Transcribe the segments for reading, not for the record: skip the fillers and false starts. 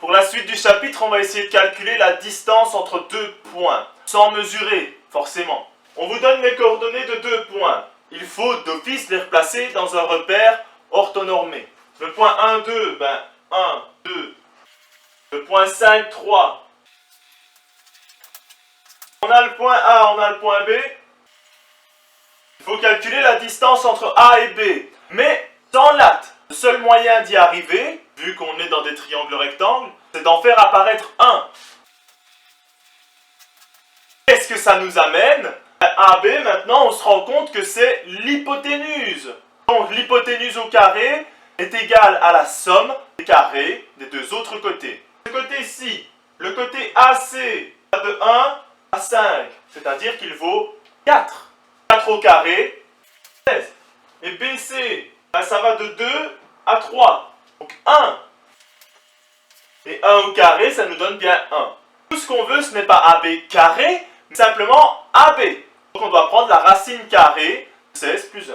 Pour la suite du chapitre, on va essayer de calculer la distance entre deux points, sans mesurer, forcément. On vous donne les coordonnées de deux points. Il faut d'office les replacer dans un repère orthonormé. Le point 1, 2, 1, 2. Le point 5, 3. On a le point A, on a le point B. Il faut calculer la distance entre A et B, mais sans latte. Le seul moyen d'y arriver, vu qu'on est dans des triangles rectangles, c'est d'en faire apparaître un. Qu'est-ce que ça nous amène? AB, maintenant, on se rend compte que c'est l'hypoténuse. Donc, l'hypoténuse au carré est égale à la somme des carrés des deux autres côtés. Ce côté-ci, le côté AC, va de 1 à 5, c'est-à-dire qu'il vaut 4. 4 au carré, 16. Et BC, ça va de 2 à 3, donc 1. Et 1 au carré, ça nous donne bien 1. Tout ce qu'on veut, ce n'est pas AB carré, mais simplement AB. Donc on doit prendre la racine carrée de 16 plus 1.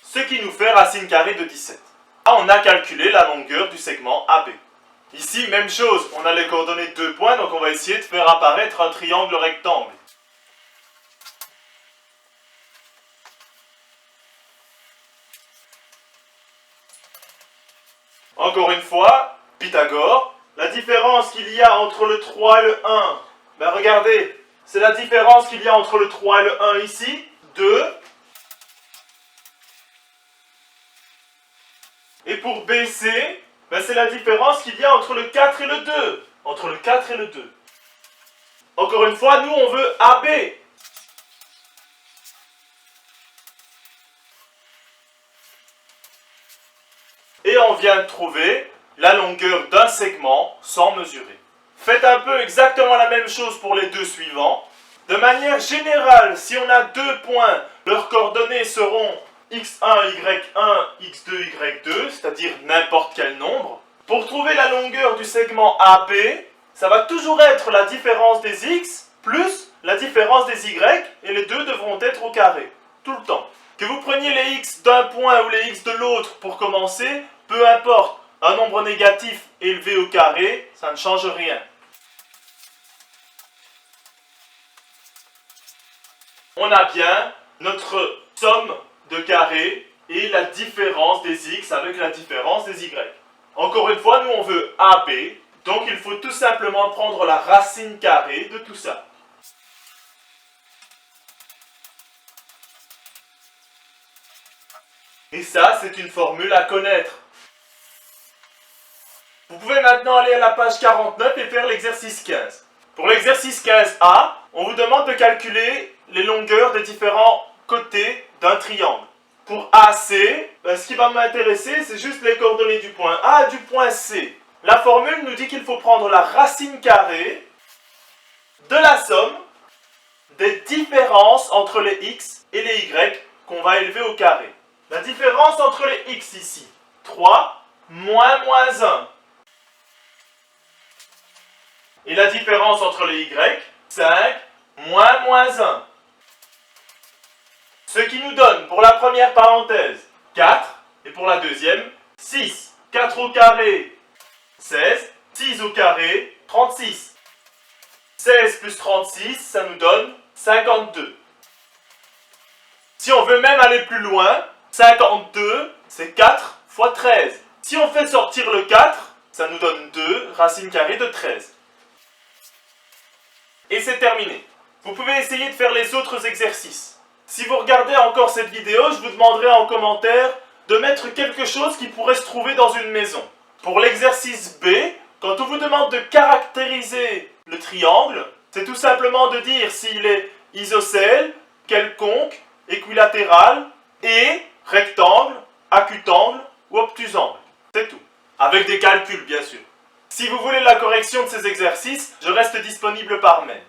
Ce qui nous fait racine carrée de 17. Là, on a calculé la longueur du segment AB. Ici, même chose, on a les coordonnées de 2 points, donc on va essayer de faire apparaître un triangle rectangle. Encore une fois, Pythagore, la différence qu'il y a entre le 3 et le 1, regardez, c'est la différence qu'il y a entre le 3 et le 1 ici, 2. Et pour BC, c'est la différence qu'il y a entre le 4 et le 2. Entre le 4 et le 2. Encore une fois, nous on veut AB. Et on vient de trouver la longueur d'un segment sans mesurer. Faites un peu exactement la même chose pour les deux suivants. De manière générale, si on a deux points, leurs coordonnées seront x1, y1, x2, y2, c'est-à-dire n'importe quel nombre. Pour trouver la longueur du segment AB, ça va toujours être la différence des x plus la différence des y, et les deux devront être au carré, tout le temps. Que vous preniez les x d'un point ou les x de l'autre pour commencer, peu importe, un nombre négatif élevé au carré, ça ne change rien. On a bien notre somme de carrés et la différence des x avec la différence des y. Encore une fois, nous on veut AB, donc il faut tout simplement prendre la racine carrée de tout ça. Et ça, c'est une formule à connaître. Vous pouvez maintenant aller à la page 49 et faire l'exercice 15. Pour l'exercice 15A, on vous demande de calculer les longueurs des différents côtés d'un triangle. Pour AC, ce qui va m'intéresser, c'est juste les coordonnées du point A et du point C. La formule nous dit qu'il faut prendre la racine carrée de la somme des différences entre les x et les y qu'on va élever au carré. La différence entre les x ici, 3 moins 1. Et la différence entre les y, 5 moins 1. Ce qui nous donne, pour la première parenthèse, 4, et pour la deuxième, 6. 4 au carré, 16. 6 au carré, 36. 16 plus 36, ça nous donne 52. Si on veut même aller plus loin, 52, c'est 4 fois 13. Si on fait sortir le 4, ça nous donne 2, racine carrée de 13. Et c'est terminé. Vous pouvez essayer de faire les autres exercices. Si vous regardez encore cette vidéo, je vous demanderai en commentaire de mettre quelque chose qui pourrait se trouver dans une maison. Pour l'exercice B, quand on vous demande de caractériser le triangle, c'est tout simplement de dire s'il est isocèle, quelconque, équilatéral, et rectangle, acutangle ou obtusangle. C'est tout. Avec des calculs, bien sûr. Si vous voulez la correction de ces exercices, je reste disponible par mail.